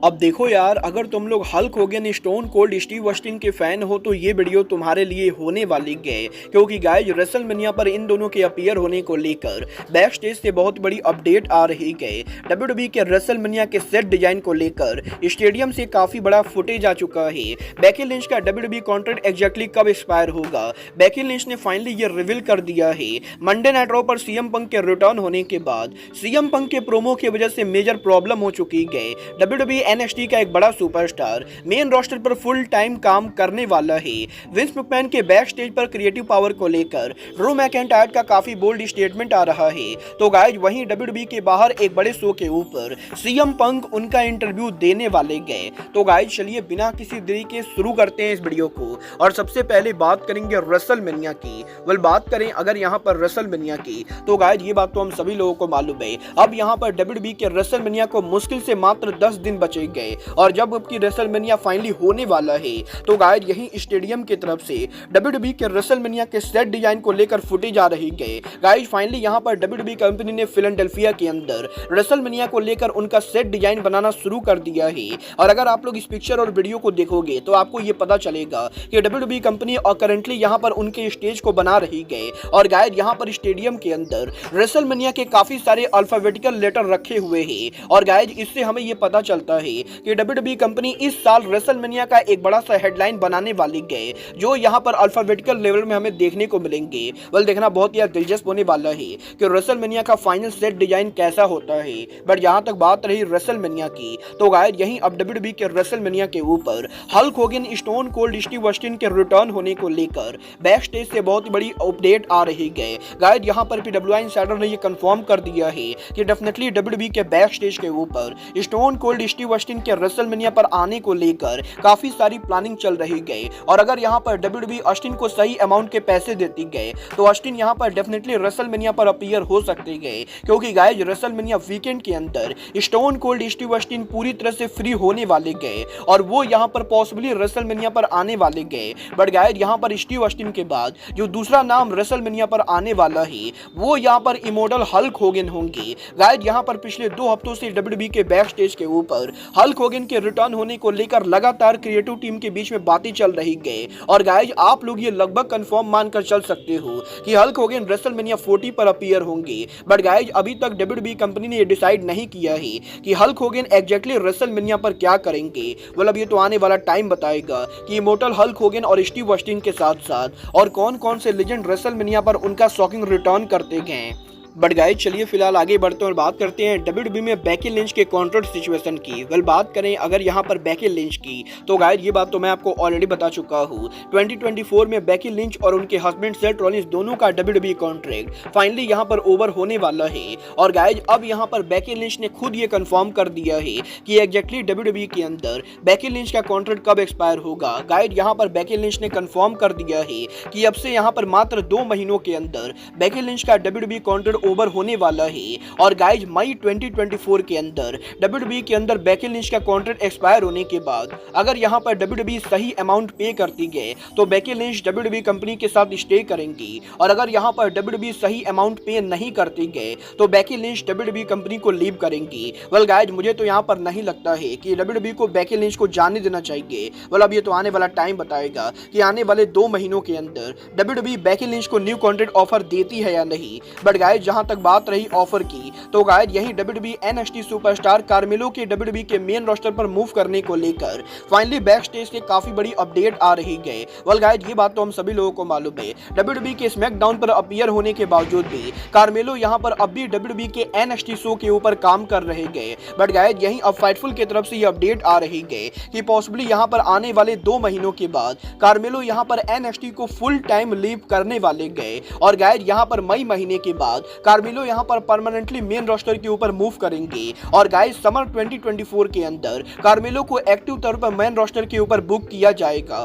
अब देखो यार, अगर तुम लोग Hulk Hogan, stone cold Steve Austin के फैन हो तो ये वीडियो तुम्हारे लिए होने वाली है, क्योंकि गाइज रेसलमेनिया पर इन दोनों के अपीयर होने को लेकर बैक स्टेज से बहुत बड़ी अपडेट आ रही है। डब्ल्यूडब्ल्यूई के रेसलमेनिया के सेट डिजाइन को लेकर स्टेडियम से काफी बड़ा फुटेज आ चुका है। बेकी लिंच का डब्ल्यूडब्ल्यूई कॉन्ट्रैक्ट एग्जैक्टली कब एक्सपायर होगा, बेकी लिंच ने फाइनली ये रिवील कर दिया है। मंडे नाइट रॉ पर सीएम पंक के रिटर्न होने के बाद सीएम पंक के प्रोमो की वजह से मेजर प्रॉब्लम हो चुकी है। डब्ल्यूडब्ल्यूई एनएक्सटी का एक बड़ा सुपरस्टार मेन रोस्टर पर फुल टाइम काम करने वाला है। विंस मैकमैन के बैक स्टेज पर क्रिएटिव पावर को लेकर ड्रू मैकिंटायर का काफी बोल्ड स्टेटमेंट आ रहा है। तो गाइज वहीं डब्ल्यूडब्ल्यूई के बाहर एक बड़े शो के ऊपर सीएम पंक उनका इंटरव्यू देने वाले गए। तो गाइज चलिए बिना किसी देरी के शुरू करते हैं इस वीडियो को, और सबसे पहले बात करेंगे रेसलमेनिया की। बात करें अगर यहाँ पर रेसलमेनिया की, तो गाइज ये बात तो हम सभी लोगों को मालूम है, अब यहाँ पर डब्ल्यूडब्ल्यूई के रेसलमेनिया को मुश्किल से मात्र 10 दिन बचे गए, और जब अब की रेसलमेनिया फाइनली होने वाला है तो गाइज यही स्टेडियम की तरफ से डब्ल्यूडब्ल्यूई के रेसलमेनिया के सेट डिजाइन को लेकर फुटेज आ रही है। गाइज फाइनली यहां पर डब्ल्यूडब्ल्यूई कंपनी ने फिलाडेल्फिया के अंदर रेसलमेनिया को लेकर उनका सेट डिजाइन बनाना शुरू कर दिया है। और अगर आप लोग इस पिक्चर और वीडियो को देखोगे तो आपको यह पता चलेगा कि डब्ल्यूडब्ल्यूई कंपनी और करंटली यहां पर उनके स्टेज को बना रही है। और गाइज यहां पर स्टेडियम के अंदर रेसलमेनिया के काफी सारे अल्फाबेटिकल लेटर रखे हुए हैं। और गाइज इससे हमें यह पता चलता है कि डब्ल्यूडब्ल्यूई कंपनी इस साल रेसलमेनिया का एक बड़ा सा हेडलाइन बनाने वाली है, जो यहां पर अल्फाबेटिकल लेवल में हमें देखने को मिलेंगे। देखना बहुत ही दिलचस्प होने वाला है कि रेसलमेनिया का फाइनल सेट डिजाइन कैसा होता है। बट जहां तक बात रही रेसलमेनिया की, तो गाइस यहीं अब डब्ल्यूडब्ल्यूई के रेसलमेनिया के ऊपर Hulk Hogan, stone cold Steve Austin के रिटर्न होने को लेकर बैक स्टेज से बहुत बड़ी अपडेट आ रही है। गाइस यहां पर डब्ल्यूआई इनसाइडर ने यह कंफर्म कर दिया है कि डेफिनेटली डब्ल्यूडब्ल्यूई के बैक स्टेज के ऊपर स्टोन कोल्ड स्टीव ऑस्टिन के रेसलमेनिया पर आने को लेकर काफी सारी प्लानिंग चल रही है। और अगर यहां पर डब्ल्यूडब्ल्यूई ऑस्टिन को सही अमाउंट के पैसे देती गए तो ऑस्टिन यहां पर डेफिनेटली रेसलमेनिया पर अपीयर हो सकते गए, क्योंकि गाइस रेसलमेनिया वीकेंड के अंदर स्टोन कोल्ड स्टीव ऑस्टिन पूरी तरह से फ्री होने वाले गए और वो यहां पर पॉसिबली रेसलमेनिया पर आने वाले गए। बट गाइस यहां पर स्टीव ऑस्टिन के बाद जो दूसरा नाम रेसलमेनिया पर आने वाला है वो यहां पर इमोर्टल हल्क होगन होंगे। गाइस यहां पर पिछले 2 हफ्तों से डब्ल्यूडब्ल्यूई के बैक स्टेज के ऊपर हल्क होगन के रिटर्न होने को लेकर लगातार क्रिएटिव टीम के बीच में बातें चल रही है। और गाइज आप लोग ये लगभग कंफर्म मानकर चल सकते हो कि हल्क होगन रेसलमेनिया 40 पर अपीयर होंगे। बट गाइज अभी तक डब्ल्यूडब्ल्यूई कंपनी ने ये डिसाइड नहीं किया है कि हल्क होगन एग्जैक्टली रेसलमेनिया पर क्या करेंगे। ये तो आने वाला टाइम बताएगा कि इमोर्टल हल्क होगन और स्टीव ऑस्टिन के साथ साथ और कौन कौन से लेजेंड रेसलमेनिया पर उनका शॉकिंग रिटर्न करते गए। बट गाइज चलिए फिलहाल आगे बढ़ते हैं और बात करते हैं डब्ल्यूडब्ल्यूई में बेकी लिंच के कॉन्ट्रैक्ट सिचुएशन की। बात करें अगर यहाँ पर बेकी लिंच की, तो गाइज ये बात तो मैं आपको ऑलरेडी बता चुका हूँ। 2024 में बेकी लिंच और उनके हस्बैंड सेथ रॉलिंस दोनों का डब्ल्यूडब्ल्यूई कॉन्ट्रैक्ट फाइनली यहाँ पर ओवर होने वाला है। और गाइज अब यहाँ पर बेकी लिंच ने खुद ये कंफर्म कर दिया है कि एग्जैक्टली डब्ल्यूडब्ल्यूई के अंदर बेकी लिंच का कॉन्ट्रैक्ट कब एक्सपायर होगा। गाइज यहाँ पर बेकी लिंच ने कंफर्म कर दिया है कि अब से यहाँ पर मात्र 2 महीनों के अंदर बेकी लिंच का डब्ल्यूडब्ल्यूई कॉन्ट्रैक्ट ओवर होने वाला है। और गाइज मई 2024 के अंदर डब्ल्यूडब्ल्यूई के अंदर बेकी लिंच का कॉन्ट्रैक्ट एक्सपायर होने के बाद अगर यहां पर डब्ल्यूडब्ल्यूई सही अमाउंट पे करती है तो बेकी लिंच डब्ल्यूडब्ल्यूई कंपनी के साथ स्टे करेंगी। और अगर यहां पर डब्ल्यूडब्ल्यूई सही अमाउंट पे नहीं करती है तो बेकी लिंच डब्ल्यूडब्ल्यूई कंपनी को लीव करेंगी। गाइज मुझे तो यहां पर नहीं लगता है कि डब्ल्यूडब्ल्यूई को बेकी लिंच को जाने देना चाहिए। अब ये तो आने वाला टाइम बताएगा कि आने वाले 2 महीनों के अंदर डब्ल्यूडब्ल्यूई बेकी लिंच को न्यू कॉन्ट्रैक्ट ऑफर देती है या नहीं। बट गाइज जहां तक बात रही ऑफर की, तो गाइज यही डब्ल्यूडब्ल्यूई एनएक्सटी सुपरस्टार कार्मेलो के डब्ल्यूडब्ल्यूई के मेन रोस्टर पर मूव करने को लेकर फाइनली बैक स्टेज से काफी बड़ी अपडेट आ रही है। गाइज ये बात तो हम सभी लोगों को मालूम है, डब्ल्यूडब्ल्यूई के स्मैकडाउन पर अपीयर होने के बावजूद भी कार्मेलो यहां पर अब भी डब्ल्यूडब्ल्यूई के एनएक्सटी शो के ऊपर काम कर रहे गए। बट गाइज यही अब फाइटफुल की तरफ से ये अपडेट आ रही है कि पॉसिबली यहां पर आने वाले 2 महीनों के बाद कार्मेलो यहां पर एनएक्सटी को फुल टाइम लीव करने वाले गए। और गाइज यहां पर मई महीने के बाद कार्मेलो यहां पर परमानेंटली मेन रोस्टर के ऊपर मूव करेंगे। और गाइस समर 2024 के अंदर कार्मेलो को एक्टिव तौर पर मेन रोस्टर के ऊपर बुक किया जाएगा।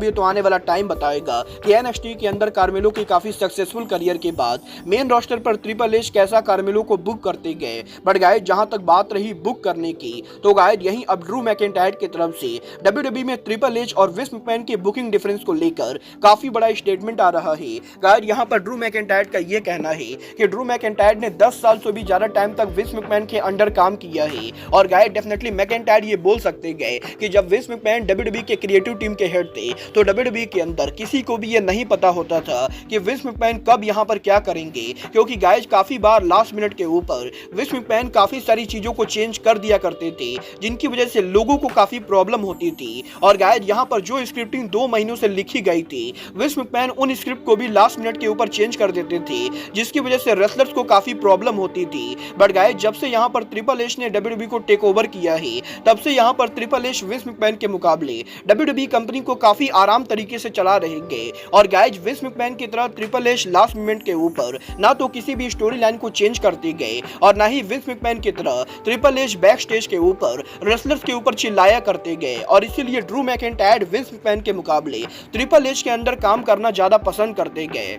ये तो आने वाला टाइम बताएगा कि एनएक्सटी के अंदर कार्मेलो की काफी सक्सेसफुल करियर के बाद मेन रोस्टर पर ट्रिपल एच कैसा कार्मेलो को बुक करते गए। बट गाइस जहां तक बात रही बुक करने की, तो गाइस यहीं अब ड्रू मैकिंटायर की तरफ से डब्ल्यूडब्ल्यूई में ट्रिपल एच और विंस मैकमैन के बुकिंग डिफरेंस को लेकर काफी बड़ा स्टेटमेंट आ रहा है। गाइस यहां पर ड्रू मैकिंटायर का यह कहना है कि ड्रू ड्रू मैकिंटायर ने 10 साल से भी ज्यादा टाइम तक विंस मैकमैन के अंडर काम किया है। और गाइस डेफिनेटली मैकिंटायर ये बोल सकते गए कि जब विंस मैकमैन डब्ल्यूडब्ल्यूई के क्रिएटिव टीम के हेड थे तो डब्ल्यूडब्ल्यूई के अंदर किसी को भी ये नहीं पता होता था कि विंस मैकमैन कब यहाँ पर क्या करेंगे, क्योंकि गाइस काफी बार लास्ट मिनट के ऊपर विंस मैकमैन काफी सारी चीजों को चेंज कर दिया करते थे, जिनकी वजह से लोगों को काफी प्रॉब्लम होती थी। और गाइस यहाँ पर जो स्क्रिप्टिंग 2 महीनों से लिखी गई थी, विंस मैकमैन उन स्क्रिप्ट को भी लास्ट मिनट के ऊपर चेंज कर देते थे, जिसकी वजह से रेसलर्स को काफी प्रॉब्लम होती थी। बट गाइस जब से यहाँ पर ट्रिपल एच ने डब्ल्यूडब्ल्यूई को टेक ओवर किया है, तब से यहाँ पर ट्रिपल एच विंस मैकमैन के मुकाबले डब्ल्यूडब्ल्यूई कंपनी को काफी आराम तरीके से चला रहेंगे। और गाइस विंस मैकमैन की तरह ट्रिपल एच लास्ट मोमेंट के ऊपर ना तो किसी भी स्टोरी लाइन को चेंज करते गए और ना ही विंस मैकमैन की तरह ट्रिपल एच बैक स्टेज के ऊपर रेसलर्स के ऊपर चिल्लाया करते गए। और इसीलिए ड्रू मैकिंटायर विंस मैकमैन के मुकाबले ट्रिपल एच के अंदर काम करना ज्यादा पसंद करते गए।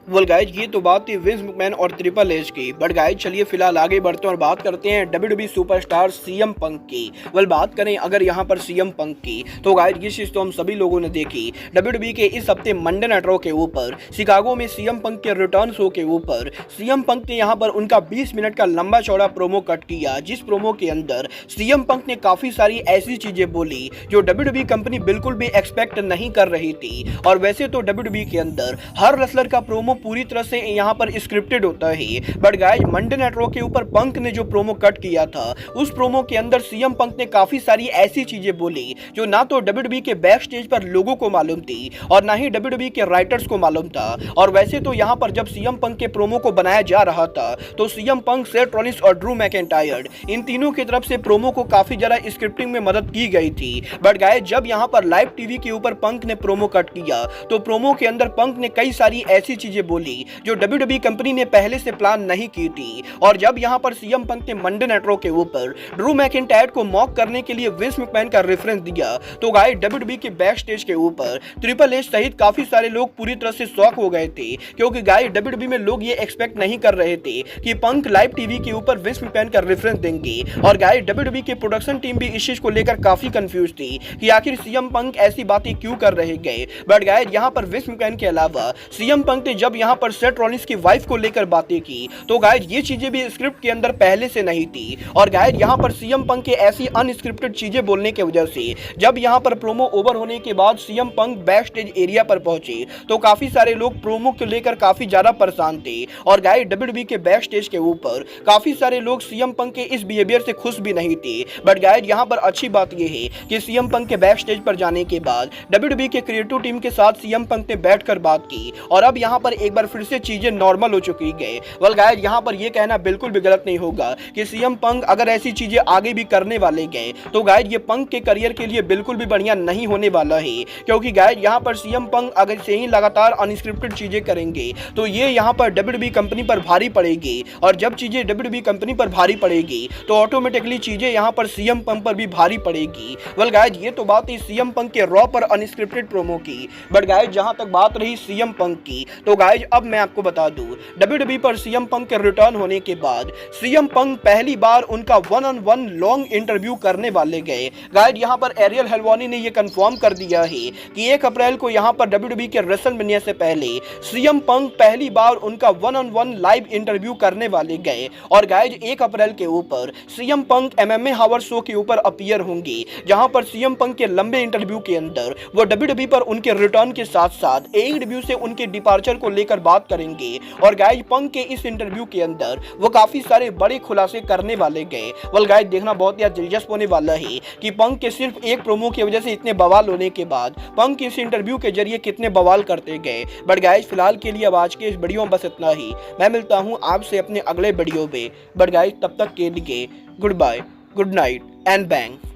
वेल गाइज ये तो बात थी विंस मैकमैन और ट्रिपल एच की। बट गाइज चलिए फिलहाल आगे बढ़ते हैं और बात करते हैं डब्ल्यूडब्ल्यूई सुपरस्टार सीएम पंक की। वेल बात करें अगर यहाँ पर सीएम पंक की तो गाइज ये चीज तो हम सभी लोगों ने देखी। डब्ल्यूडब्ल्यूई के इस हफ्ते मंडे नाइट रॉ के ऊपर शिकागो में सीएम पंक के रिटर्न शो के ऊपर सीएम पंक ने यहाँ पर उनका 20 मिनट का लंबा चौड़ा प्रोमो कट किया, जिस प्रोमो के अंदर सीएम पंक ने काफी सारी ऐसी चीजें बोली जो डब्ल्यूडब्ल्यूई कंपनी बिल्कुल भी एक्सपेक्ट नहीं कर रही थी। और वैसे तो डब्ल्यूडब्ल्यूई के अंदर हर रेसलर का प्रोमो पूरी तरह से यहाँ पर स्क्रिप्टेड होता है, but guys Monday night raw के ऊपर पंक ने जो प्रोमो कट किया था, उस प्रोमो के अंदर सीएम पंक ने काफी सारी ऐसी चीजें बोली जो ना तो डब्ल्यूडब्ल्यूई के बैक स्टेज पर लोगों को मालूम थी और ना ही डब्ल्यूडब्ल्यूई के राइटर्स को मालूम था। और वैसे तो यहाँ पर जब सीएम पंक के प्रोमो को बनाया जा रहा था तो सीएम पंक, सेथ रॉलिंस और ड्रू मैकिंटायर इन तीनों की तरफ से प्रोमो को काफी ज्यादा स्क्रिप्टिंग में मदद की गई थी। बट गाइस जब यहाँ पर लाइव टीवी के ऊपर पंक ने प्रोमो कट किया तो प्रोमो के अंदर पंक ने कई सारी ऐसी चीजें बोली जो डब्ल्यूडब्ल्यूई कंपनी ने पहले से प्लान नहीं की थी। और जब यहां पर सीएम पंक ने मंडे नाइट रॉ के ऊपर ड्रू मैकिंटायर को मॉक करने के लिए विंस मैकमैन का रेफरेंस दिया तो गाइस डब्ल्यूडब्ल्यूई के बैक स्टेज के ऊपर ट्रिपल एच सहित काफी सारे लोग पूरी तरह से शॉक हो गए थे, क्योंकि गाइस डब्ल्यूडब्ल्यूई में लोग ये एक्सपेक्ट नहीं कर रहे थे कि पंक लाइव टीवी के ऊपर विंस मैकमैन का रेफरेंस देंगे। और गाइस डब्ल्यूडब्ल्यूई की प्रोडक्शन टीम भी इस चीज को लेकर काफी कंफ्यूज थी कि आखिर सीएम पंक ऐसी बातें क्यों कर रहे गए। बट गाइस यहां पर विंस मैकमैन के अलावा सीएम पंक ने जब यहां पर सेथ रॉलिंस की वाइफ को लेकर बातें की तो गाइस ये चीजें भी स्क्रिप्ट के अंदर पहले से नहीं थी। और गाइस यहां पर सीएम पंक के ऐसी अनस्क्रिप्टेड चीजें बोलने की वजह से जब यहां पर प्रोमो ओवर होने के बाद CM Punk back stage area पर पहुंचे तो काफी सारे लोग प्रोमो को लेकर काफी ज्यादा परेशान थे। और गाइस डब्ल्यूडब्ल्यूई के बैक स्टेज के ऊपर काफी सारे लोग सीएम पंक के इस बिहेवियर से खुश भी नहीं थे। बट गाइस यहां पर अच्छी बात यह है कि सीएम पंक के बैक स्टेज पर जाने के बाद डब्ल्यूडब्ल्यूई के क्रिएटिव टीम के साथ सीएम पंक ने बैठकर बात की और अब यहां पर एक बार फिर से चीजें नॉर्मल हो चुकी गए। वेल गाइस यहां पर यह कहना बिल्कुल भी गलत नहीं होगा कि सीएम पंक अगर ऐसी चीजें आगे भी करने वाले गए तो गाइस ये पंक के करियर के लिए बिल्कुल भी बढ़िया नहीं होने वाला है, क्योंकि गाइस यहां पर सीएम पंक अगर से ही लगातार अनस्क्रिप्टेड चीजें करेंगे तो ये यहां पर डब्ल्यूडब्ल्यूई कंपनी पर भारी पड़ेगी। और जब चीजें डब्ल्यूडब्ल्यूई कंपनी पर भारी पड़ेगी तो ऑटोमेटिकली चीजें यहां पर सीएम पंक पर भी भारी पड़ेगी। वेल गाइस ये तो बात है सीएम पंक के रॉ पर अनस्क्रिप्टेड प्रोमो की। बट गाइस जहां तक बात रही सीएम पंक की तो गाइस अब मैं आपको बता दूं डब्ल्यूडब्ल्यूई पर सीएम पंक के रिटर्न होने के बाद सीएम पंक पहली बार उनका 1-on-1 लॉन्ग इंटरव्यू करने वाले गए। गाइस यहां पर एरियल हेलवानी ने यह कंफर्म कर दिया है कि 1 अप्रैल को यहां पर डब्ल्यूडब्ल्यूई के रेसलमेनिया से पहले सीएम पंक पहली बार उनका 1-on-1 लाइव इंटरव्यू करने वाले गए। और गाइस 1 अप्रैल के ऊपर सीएम पंक एमएमए हावर शो के ऊपर अपीयर होंगे, जहां पर सीएम पंक के लंबे इंटरव्यू के अंदर वो डब्ल्यूडब्ल्यूई पर उनके रिटर्न के साथ साथ AEW से उनके डिपार्चर को लेकर बात करेंगे। और गाइस पंक के इस इंटरव्यू के अंदर वो काफी सारे बड़े खुलासे करने वाले गए। वेल गाइस देखना बहुत ही दिलचस्प होने वाला है कि पंक के सिर्फ एक प्रोमो की वजह से इतने बवाल होने के बाद पंक इस इंटरव्यू के जरिए कितने बवाल करते गए। बट गाइस फिलहाल के लिए अब आज के इस वीडियो में बस इतना ही। मैं मिलता हूं आपसे अपने अगले वीडियो में। बट गाइस तब तक के लिए goodbye, good night and bang.